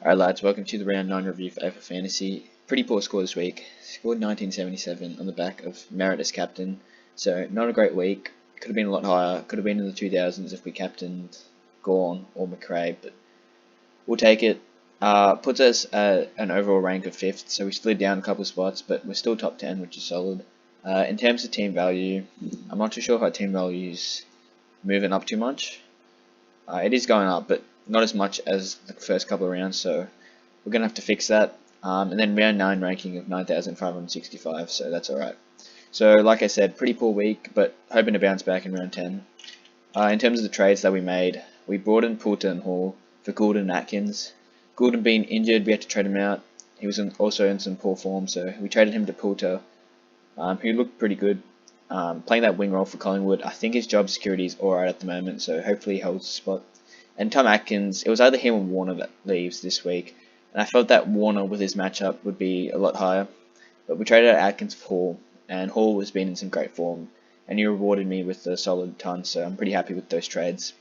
Alright lads, welcome to the round 9 review for AFL Fantasy. Pretty poor score this week. Scored 1977 on the back of Merritt as captain. So not a great week. Could have been a lot higher. Could have been in the 2000s if we captained Gawn or McRae, but we'll take it. Puts us at an overall rank of 5th, so we slid down a couple of spots, but we're still top 10, which is solid. In terms of team value, I'm not too sure if our team value is moving up too much. It is going up, but not as much as the first couple of rounds, so we're going to have to fix that. And then round 9 ranking of 9,565, so that's alright. So like I said, pretty poor week, but hoping to bounce back in round 10. In terms of the trades that we made, we brought in Poulter and Hall for Goulden and Atkins. Goulden being injured, we had to trade him out. He was also in some poor form, so we traded him to Poulter, who looked pretty good. Playing that wing role for Collingwood, I think his job security is alright at the moment, so hopefully he holds the spot. And Tom Atkins, it was either him or Warner that leaves this week, and I felt that Warner with his matchup would be a lot higher, but we traded out Atkins for Hall, and Hall has been in some great form, and he rewarded me with a solid ton, so I'm pretty happy with those trades.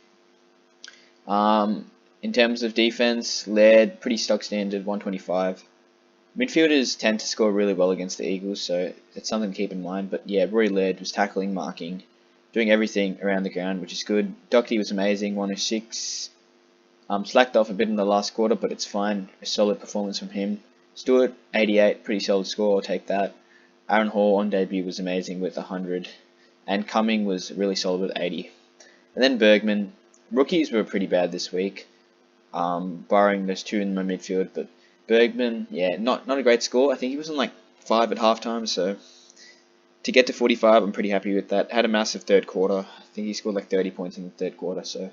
In terms of defense, Laird, pretty stock standard, 125. Midfielders tend to score really well against the Eagles, so that's something to keep in mind. But yeah, Roy Laird was tackling, marking, doing everything around the ground, which is good. Doherty was amazing, 106. Slacked off a bit in the last quarter, but it's fine. A solid performance from him. Stewart, 88, pretty solid score, I'll take that. Aaron Hall on debut was amazing with 100. And Cumming was really solid with 80. And then Bergman. Rookies were pretty bad this week, barring those two in my midfield, but Bergman, yeah, not a great score. I think he was on like 5 at halftime, so to get to 45, I'm pretty happy with that. Had a massive third quarter. I think he scored like 30 points in the third quarter, so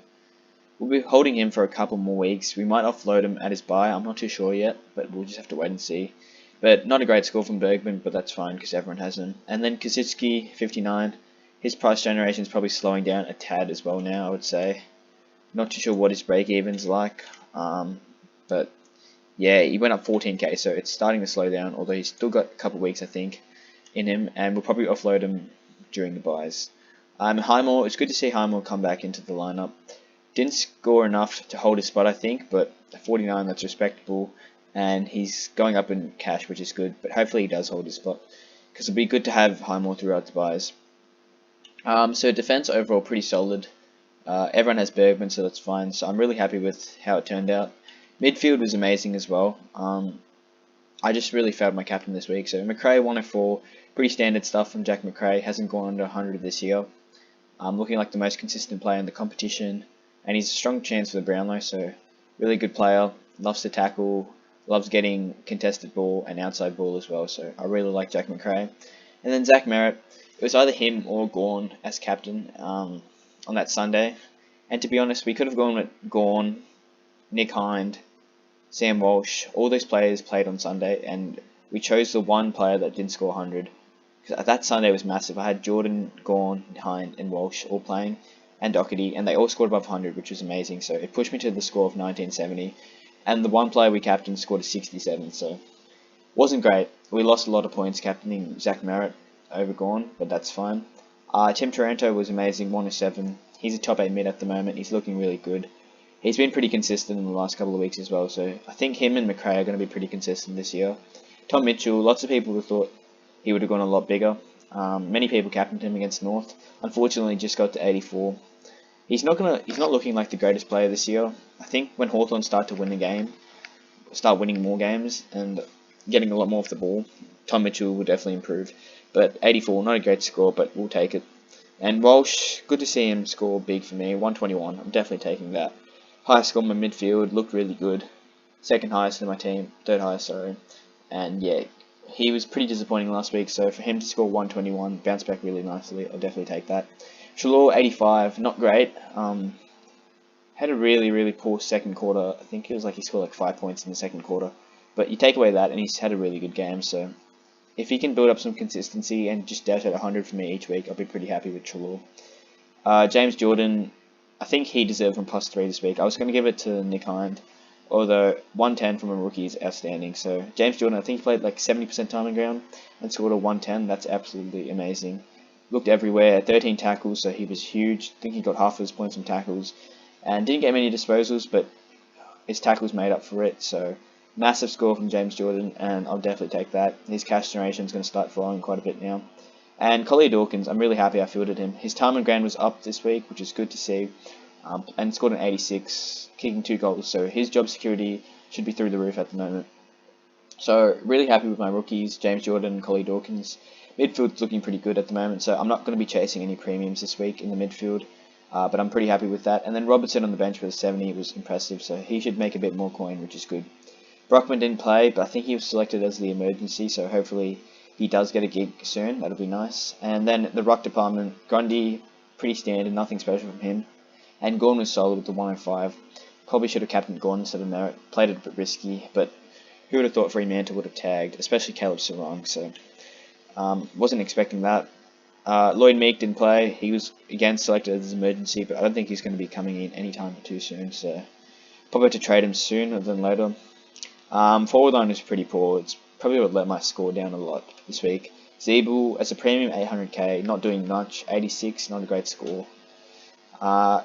we'll be holding him for a couple more weeks. We might offload him at his bye. I'm not too sure yet, but we'll just have to wait and see. But not a great score from Bergman, but that's fine because everyone has him. And then Kosicki, 59. His price generation is probably slowing down a tad as well now, I would say. Not too sure what his break-even's like, but yeah, he went up 14k, so it's starting to slow down, although he's still got a couple of weeks, I think, in him, and we'll probably offload him during the buys. Highmore, it's good to see Highmore come back into the lineup. Didn't score enough to hold his spot, I think, but 49, that's respectable, and he's going up in cash, which is good, but hopefully he does hold his spot, because it'll be good to have Highmore throughout the buys. So defense overall pretty solid. Everyone has Bergman, so that's fine, so I'm really happy with how it turned out. Midfield was amazing as well. I just really failed my captain this week. So McRae 104, pretty standard stuff from Jack McRae. Hasn't gone under 100 this year. Looking like the most consistent player in the competition, and he's a strong chance for the Brownlow. So really good player. Loves to tackle. Loves getting contested ball and outside ball as well. So I really like Jack McRae. And then Zach Merritt. It was either him or Gawn as captain on that Sunday. And to be honest, we could have gone with Gawn, Nick Hind, Sam Walsh. All those players played on Sunday, and we chose the one player that didn't score 100. Because that Sunday was massive. I had Jordan, Gawn, Hind, and Walsh all playing, and Doherty, and they all scored above 100, which was amazing. So it pushed me to the score of 1970. And the one player we captained scored a 67, so wasn't great. We lost a lot of points captaining Zach Merritt over Gawn, but that's fine. Tim Taranto was amazing, 107. He's a top 8 mid at the moment. He's looking really good. He's been pretty consistent in the last couple of weeks as well, so I think him and McRae are going to be pretty consistent this year. Tom Mitchell, lots of people thought he would have gone a lot bigger. Many people captained him against North. Unfortunately, just got to 84. He's not looking like the greatest player this year. I think when Hawthorn start winning more games and getting a lot more off the ball, Tom Mitchell will definitely improve. But 84, not a great score, but we'll take it. And Walsh, good to see him score big for me, 121. I'm definitely taking that. Highest score in my midfield, looked really good. Second highest in my team, third highest, sorry. And yeah, he was pretty disappointing last week, so for him to score 121, bounce back really nicely, I'll definitely take that. Shalor, 85, not great. Had a really poor second quarter. I think it was like he scored like 5 points in the second quarter. But you take away that, and he's had a really good game, so if he can build up some consistency and just dash at 100 for me each week, I'll be pretty happy with Shalor. James Jordan, I think he deserved from +3 this week. I was going to give it to Nick Hind, although 110 from a rookie is outstanding. So James Jordan, I think he played like 70% time on ground and scored a 110. That's absolutely amazing. Looked everywhere, 13 tackles, so he was huge. I think he got half of his points from tackles, and didn't get many disposals, but his tackles made up for it. So massive score from James Jordan, and I'll definitely take that. His cash generation is going to start flowing quite a bit now. And Colleen Dawkins, I'm really happy I fielded him. His time on ground was up this week, which is good to see, and scored an 86, kicking 2 goals. So his job security should be through the roof at the moment. So really happy with my rookies, James Jordan and Colleen Dawkins. Midfield's looking pretty good at the moment, so I'm not going to be chasing any premiums this week in the midfield, but I'm pretty happy with that. And then Robertson on the bench with a 70 was impressive, so he should make a bit more coin, which is good. Brockman didn't play, but I think he was selected as the emergency, so hopefully he does get a gig soon. That'll be nice. And then the ruck department, Grundy, pretty standard, nothing special from him. And Gorn was solid with the 105. Probably should have captained Gorn instead of Merritt. Played it a bit risky, but who would have thought Fremantle would have tagged, especially Caleb Sarong, so wasn't expecting that. Lloyd Meek didn't play. He was again selected as emergency, but I don't think he's going to be coming in anytime too soon, so probably have to trade him sooner than later. Forward line was pretty poor. It's probably would let my score down a lot this week. Zeeble as a premium 800k, not doing much. 86, not a great score.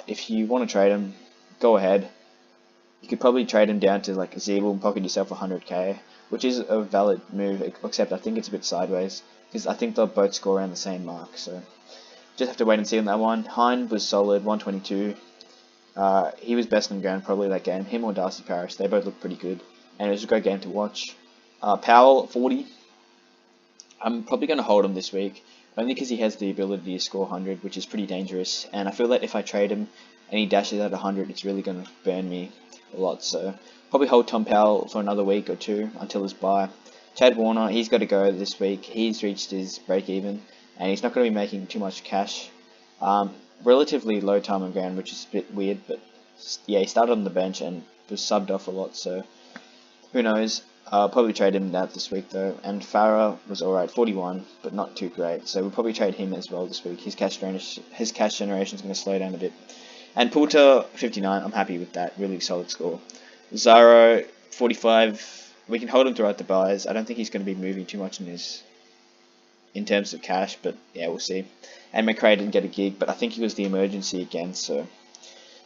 If you want to trade him, go ahead. You could probably trade him down to like a Zeeble and pocket yourself 100k, which is a valid move, except I think it's a bit sideways, because I think they'll both score around the same mark, so just have to wait and see on that one. Hine was solid, 122. He was best on ground probably that game. Him or Darcy Parish, they both look pretty good, and it was a great game to watch. Powell, 40. I'm probably going to hold him this week, only because he has the ability to score 100, which is pretty dangerous, and I feel that if I trade him and he dashes at 100, it's really going to burn me a lot, so probably hold Tom Powell for another week or two until his bye. Chad Warner, he's got to go this week. He's reached his break even, and he's not going to be making too much cash. Relatively low time on ground, which is a bit weird, but yeah, he started on the bench and was subbed off a lot, so who knows. I'll probably trade him out this week though. And Farah was alright, 41, but not too great, so we'll probably trade him as well this week. His cash generation is going to slow down a bit. And Poulter, 59, I'm happy with that. Really solid score. Zaro, 45. We can hold him throughout the buys. I don't think he's going to be moving too much in terms of cash, but yeah, we'll see. And McRae didn't get a gig, but I think he was the emergency again, so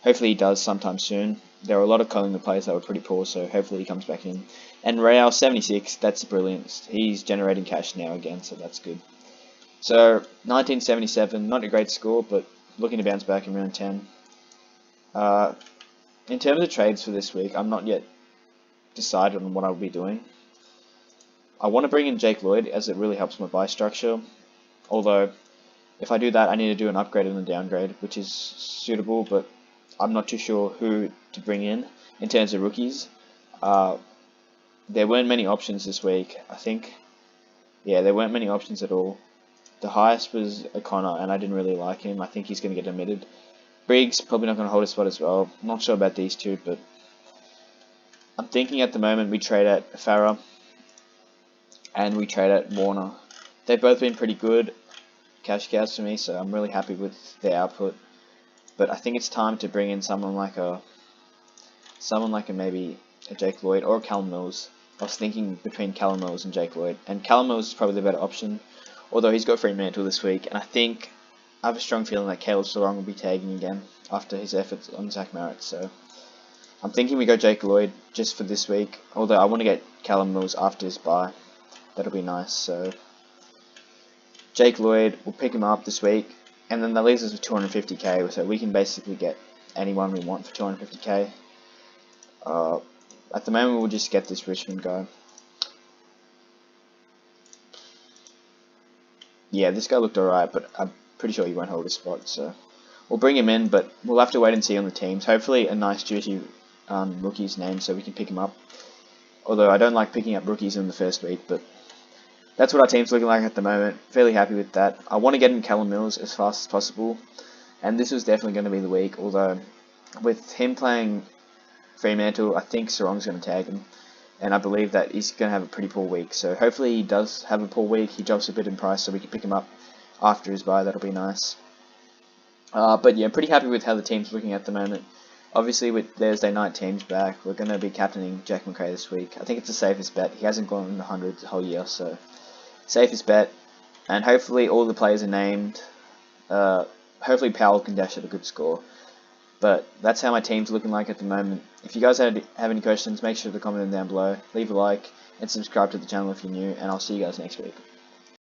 hopefully he does sometime soon. There were a lot of Collingwood players that were pretty poor, so hopefully he comes back in. And Real, 76, that's brilliant. He's generating cash now again, so that's good. So 1977, not a great score, but looking to bounce back in round 10. In terms of trades for this week, I'm not yet decided on what I'll be doing. I want to bring in Jake Lloyd, as it really helps my buy structure. Although, if I do that, I need to do an upgrade and a downgrade, which is suitable, but I'm not too sure who to bring in terms of rookies. There weren't many options this week, I think. Yeah, there weren't many options at all. The highest was O'Connor, and I didn't really like him. I think he's going to get omitted. Briggs, probably not going to hold a spot as well. I'm not sure about these two, but I'm thinking at the moment we trade at Farah and we trade at Warner. They've both been pretty good cash cows for me, so I'm really happy with their output. But I think it's time to bring in someone like maybe a Jake Lloyd or a Callum Mills. I was thinking between Callum Mills and Jake Lloyd, and Callum Mills is probably the better option, although he's got Fremantle this week, and I have a strong feeling that Caleb Sarong will be tagging again after his efforts on Zach Merritt, so I'm thinking we go Jake Lloyd just for this week, although I want to get Callum Mills after his bye. That'll be nice, so Jake Lloyd, we'll pick him up this week, and then that leaves us with 250k, so we can basically get anyone we want for 250k. At the moment, we'll just get this Richmond guy. Yeah, this guy looked alright, but I'm pretty sure he won't hold a spot, so we'll bring him in, but we'll have to wait and see on the teams. Hopefully a nice juicy rookie's name so we can pick him up. Although I don't like picking up rookies in the first week, but that's what our team's looking like at the moment. Fairly happy with that. I want to get in Callum Mills as fast as possible, and this was definitely going to be the week, although with him playing Fremantle, I think Sarong's going to tag him, and I believe that he's going to have a pretty poor week, so hopefully he does have a poor week. He drops a bit in price so we can pick him up after his bye. That'll be nice. But yeah, I'm pretty happy with how the team's looking at the moment. Obviously, with Thursday night teams back, we're going to be captaining Jack McRae this week. I think it's the safest bet. He hasn't gone in the hundreds the whole year, so safest bet. And hopefully all the players are named. Hopefully Powell can dash at a good score. But that's how my team's looking like at the moment. If you guys have any questions, make sure to comment them down below. Leave a like and subscribe to the channel if you're new, and I'll see you guys next week.